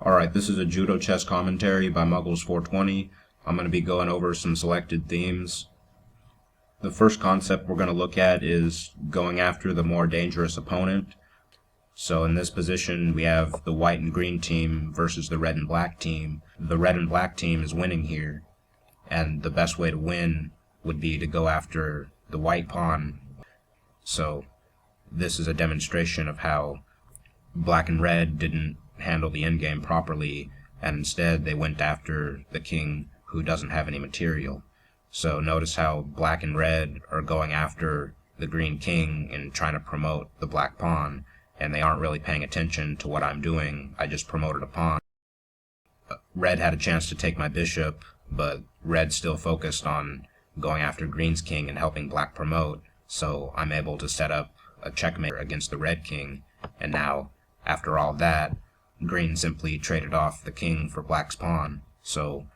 Alright, this is a JudoChess Commentary by Muggles420. I'm going to be going over some selected themes. The first concept we're going to look at is going after the more dangerous opponent. So in this position we have the white and green team versus the red and black team. The red and black team is winning here, and the best way to win would be to go after the white pawn. So this is a demonstration of how black and red didn't handle the endgame properly, and instead they went after the king who doesn't have any material. So notice how black and red are going after the green king and trying to promote the black pawn, and they aren't really paying attention to what I'm doing. I just promoted a pawn. Red had a chance to take my bishop, but red still focused on going after green's king and helping black promote, so I'm able to set up a checkmate against the red king. And now, after all that, green simply traded off the king for black's pawn, so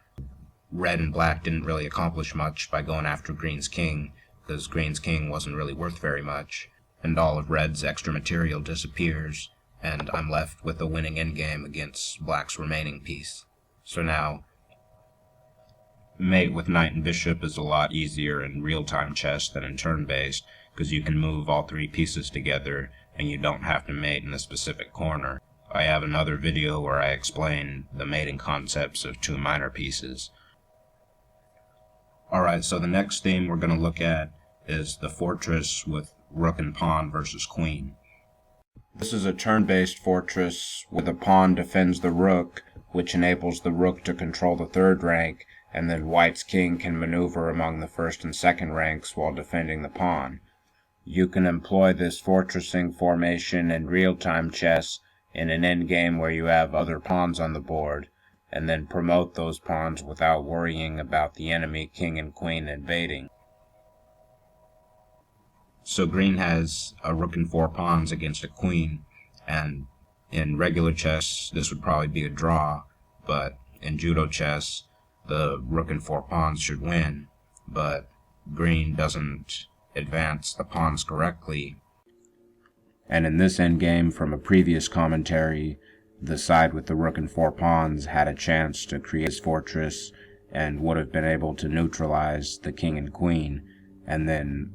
red and black didn't really accomplish much by going after green's king, because green's king wasn't really worth very much, and all of red's extra material disappears, and I'm left with a winning endgame against black's remaining piece. So now, mate with knight and bishop is a lot easier in real-time chess than in turn-based, because you can move all three pieces together, and you don't have to mate in a specific corner. I have another video where I explain the mating concepts of two minor pieces. Alright, so the next theme we're going to look at is the fortress with rook and pawn versus queen. This is a turn-based fortress where the pawn defends the rook, which enables the rook to control the third rank, and then white's king can maneuver among the first and second ranks while defending the pawn. You can employ this fortressing formation in real-time chess in an endgame where you have other pawns on the board, and then promote those pawns without worrying about the enemy king and queen invading. So green has a rook and four pawns against a queen, and in regular chess this would probably be a draw, but in judo chess the rook and four pawns should win, but green doesn't advance the pawns correctly. And in this endgame from a previous commentary, the side with the rook and four pawns had a chance to create his fortress and would have been able to neutralize the king and queen, and then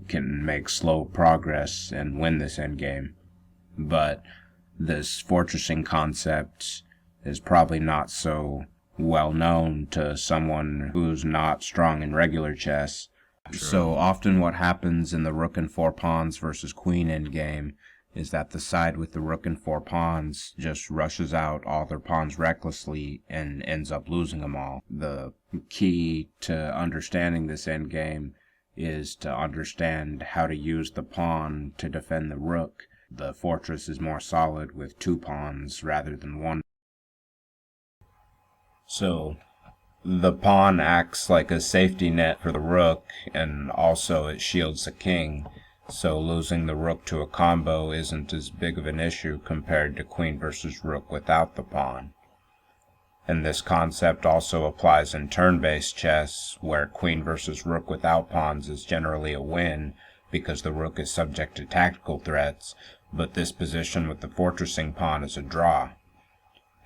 can make slow progress and win this endgame. But this fortressing concept is probably not so well known to someone who's not strong in regular chess. So often what happens in the rook and four pawns versus queen endgame is that the side with the rook and four pawns just rushes out all their pawns recklessly and ends up losing them all. The key to understanding this endgame is to understand how to use the pawn to defend the rook. The fortress is more solid with two pawns rather than one. So the pawn acts like a safety net for the rook, and also it shields the king, so losing the rook to a combo isn't as big of an issue compared to queen versus rook without the pawn. And this concept also applies in turn-based chess, where queen versus rook without pawns is generally a win, because the rook is subject to tactical threats, but this position with the fortressing pawn is a draw.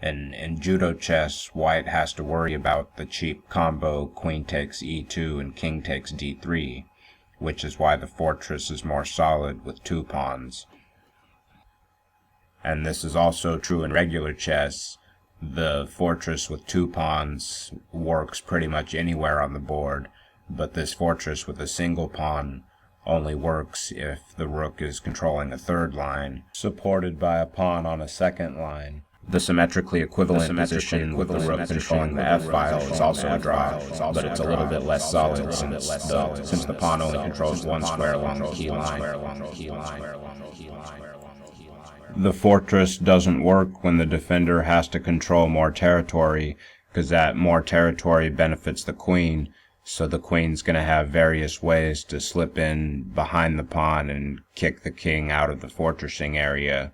And in judo chess, white has to worry about the cheap combo queen takes e2 and king takes d3, which is why the fortress is more solid with two pawns. And this is also true in regular chess. The fortress with two pawns works pretty much anywhere on the board, but this fortress with a single pawn only works if the rook is controlling a third line, supported by a pawn on a second line. The symmetrically equivalent position with the rook controlling the f-file is also a draw, but it's a little bit less solid since the pawn only controls one square along the key line. The fortress doesn't work when the defender has to control more territory, because that more territory benefits the queen, so the queen's going to have various ways to slip in behind the pawn and kick the king out of the fortressing area.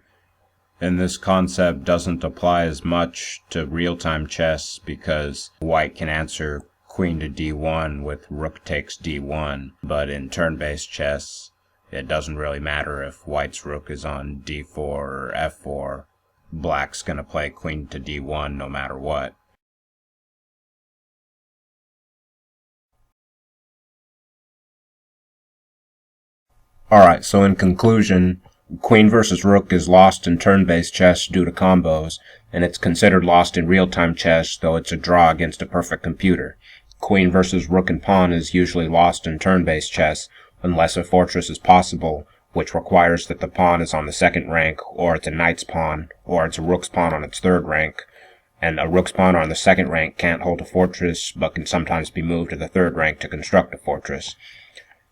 And this concept doesn't apply as much to real-time chess because white can answer queen to d1 with rook takes d1, but in turn-based chess, it doesn't really matter if white's rook is on d4 or f4. black's going to play queen to d1 no matter what. Alright, so in conclusion, queen versus rook is lost in turn-based chess due to combos, and it's considered lost in real-time chess, though it's a draw against a perfect computer. Queen versus rook and pawn is usually lost in turn-based chess, unless a fortress is possible, which requires that the pawn is on the second rank, or it's a knight's pawn, or it's a rook's pawn on its third rank. And a rook's pawn on the second rank can't hold a fortress, but can sometimes be moved to the third rank to construct a fortress.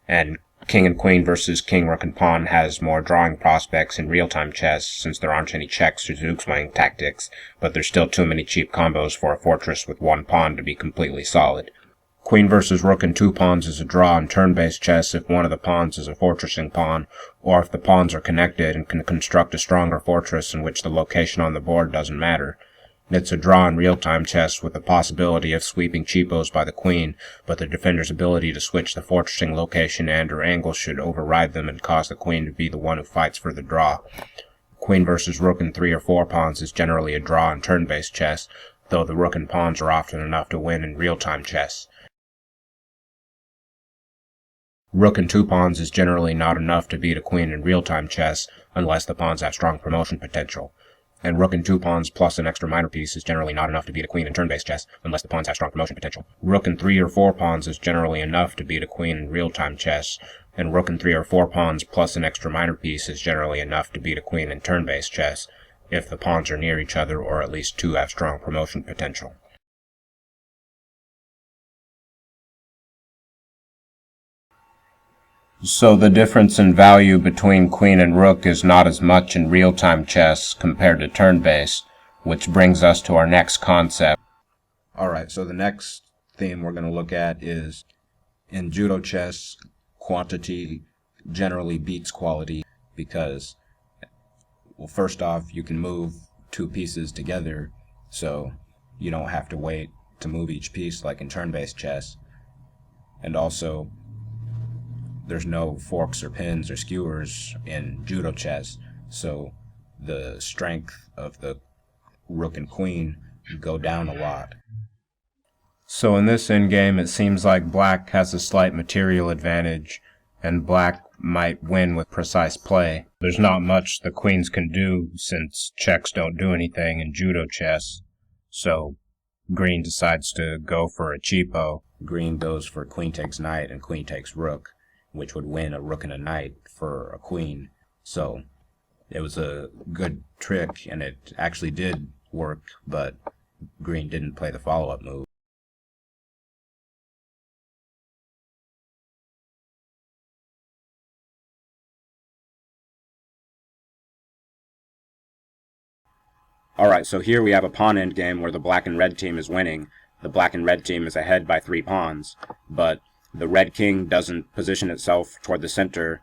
And king and queen versus king, rook, and pawn has more drawing prospects in real-time chess, since there aren't any checks or zugzwang tactics, but there's still too many cheap combos for a fortress with one pawn to be completely solid. Queen versus rook and two pawns is a draw in turn-based chess if one of the pawns is a fortressing pawn, or if the pawns are connected and can construct a stronger fortress in which the location on the board doesn't matter. It's a draw in real-time chess with the possibility of sweeping cheapos by the queen, but the defender's ability to switch the fortressing location and or angle should override them and cause the queen to be the one who fights for the draw. Queen versus rook and 3 or 4 pawns is generally a draw in turn-based chess, though the rook and pawns are often enough to win in real-time chess. Rook and 2 pawns is generally not enough to beat a queen in real-time chess, unless the pawns have strong promotion potential. And rook and 2 pawns plus an extra minor piece is generally not enough to beat a queen in turn-based chess, unless the pawns have strong promotion potential. Rook and 3 or 4 pawns is generally enough to beat a queen in real-time chess, and rook and 3 or 4 pawns plus an extra minor piece is generally enough to beat a queen in turn-based chess, if the pawns are near each other or at least 2 have strong promotion potential. So the difference in value between queen and rook is not as much in real-time chess compared to turn-based, which brings us to our next concept. Alright, so the next theme we're going to look at is, in judo chess, quantity generally beats quality because, well, first off, you can move 2 pieces together, so you don't have to wait to move each piece like in turn-based chess. And also, there's no forks or pins or skewers in judo chess, so the strength of the rook and queen go down a lot. So in this endgame, it seems like black has a slight material advantage, and black might win with precise play. There's not much the queens can do, since checks don't do anything in judo chess, so green decides to go for a cheapo. Green goes for queen takes knight and queen takes rook, which would win a rook and a knight for a queen. So it was a good trick, and it actually did work, but green didn't play the follow-up move. Alright, so here we have a pawn endgame where the black and red team is winning. The black and red team is ahead by 3 pawns, but the red king doesn't position itself toward the center.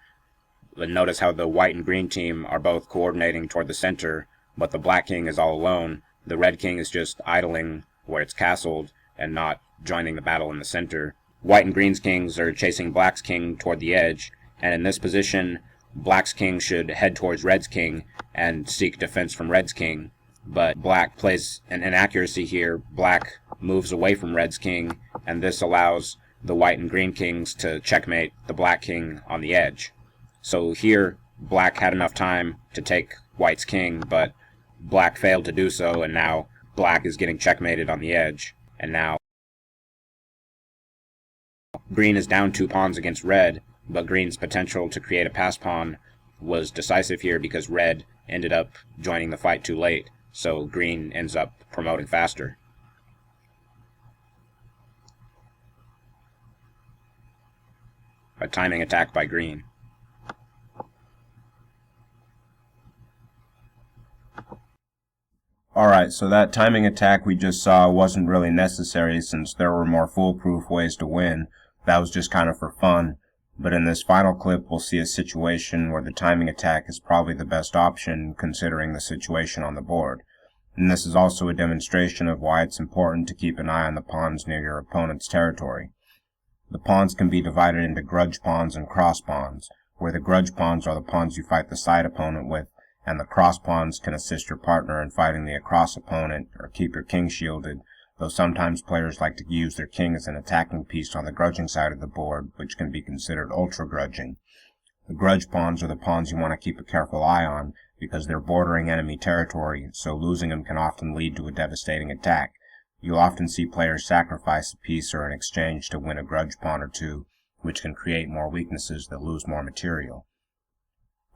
Notice how the white and green team are both coordinating toward the center, but the black king is all alone. The red king is just idling where it's castled and not joining the battle in the center. White and green's kings are chasing black's king toward the edge, and in this position, black's king should head towards red's king and seek defense from red's king. But black plays an inaccuracy here. Black moves away from red's king, and this allows the white and green kings to checkmate the black king on the edge. So here, black had enough time to take white's king, but black failed to do so, and now black is getting checkmated on the edge. And now green is down 2 pawns against red, but green's potential to create a pass pawn was decisive here because red ended up joining the fight too late, so green ends up promoting faster. A timing attack by green. Alright, so that timing attack we just saw wasn't really necessary since there were more foolproof ways to win. That was just kind of for fun. But in this final clip, we'll see a situation where the timing attack is probably the best option considering the situation on the board. And this is also a demonstration of why it's important to keep an eye on the pawns near your opponent's territory. The pawns can be divided into grudge pawns and cross pawns, where the grudge pawns are the pawns you fight the side opponent with, and the cross pawns can assist your partner in fighting the across opponent or keep your king shielded, though sometimes players like to use their king as an attacking piece on the grudging side of the board, which can be considered ultra-grudging. The grudge pawns are the pawns you want to keep a careful eye on because they're bordering enemy territory, so losing them can often lead to a devastating attack. You'll often see players sacrifice a piece or an exchange to win a grudge pawn or two, which can create more weaknesses that lose more material.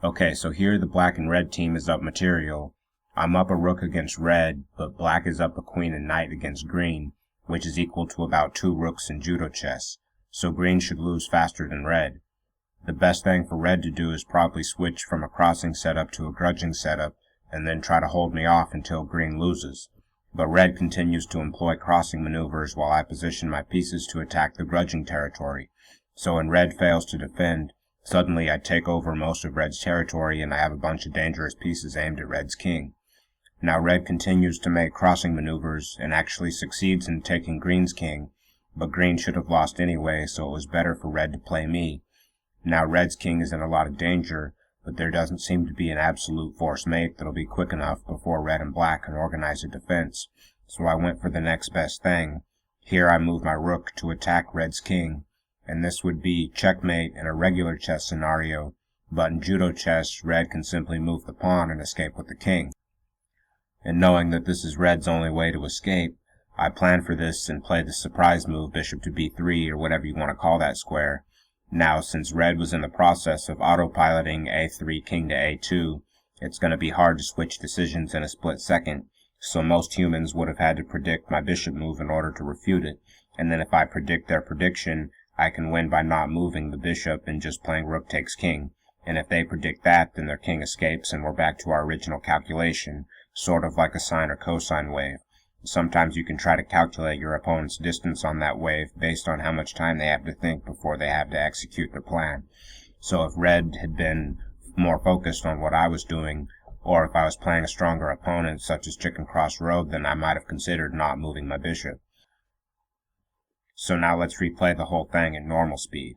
Okay, so here the black and red team is up material. I'm up a rook against red, but black is up a queen and knight against green, which is equal to about 2 rooks in judo chess, so green should lose faster than red. The best thing for red to do is probably switch from a crossing setup to a grudging setup, and then try to hold me off until green loses. But red continues to employ crossing maneuvers while I position my pieces to attack the grudging territory. So when red fails to defend, suddenly I take over most of red's territory and I have a bunch of dangerous pieces aimed at red's king. Now red continues to make crossing maneuvers and actually succeeds in taking green's king, but green should have lost anyway, so it was better for red to play me. Now red's king is in a lot of danger, but there doesn't seem to be an absolute force mate that'll be quick enough before red and black can organize a defense, so I went for the next best thing. Here I move my rook to attack red's king, and this would be checkmate in a regular chess scenario, but in judo chess, red can simply move the pawn and escape with the king. And knowing that this is red's only way to escape, I plan for this and play the surprise move bishop to b3 or whatever you want to call that square. Now, since red was in the process of autopiloting a3 king to a2, it's going to be hard to switch decisions in a split second, so most humans would have had to predict my bishop move in order to refute it, and then if I predict their prediction, I can win by not moving the bishop and just playing rook takes king, and if they predict that, then their king escapes and we're back to our original calculation, sort of like a sine or cosine wave. Sometimes you can try to calculate your opponent's distance on that wave based on how much time they have to think before they have to execute their plan. So if red had been more focused on what I was doing, or if I was playing a stronger opponent such as chicken cross road, then I might have considered not moving my bishop. So now let's replay the whole thing at normal speed.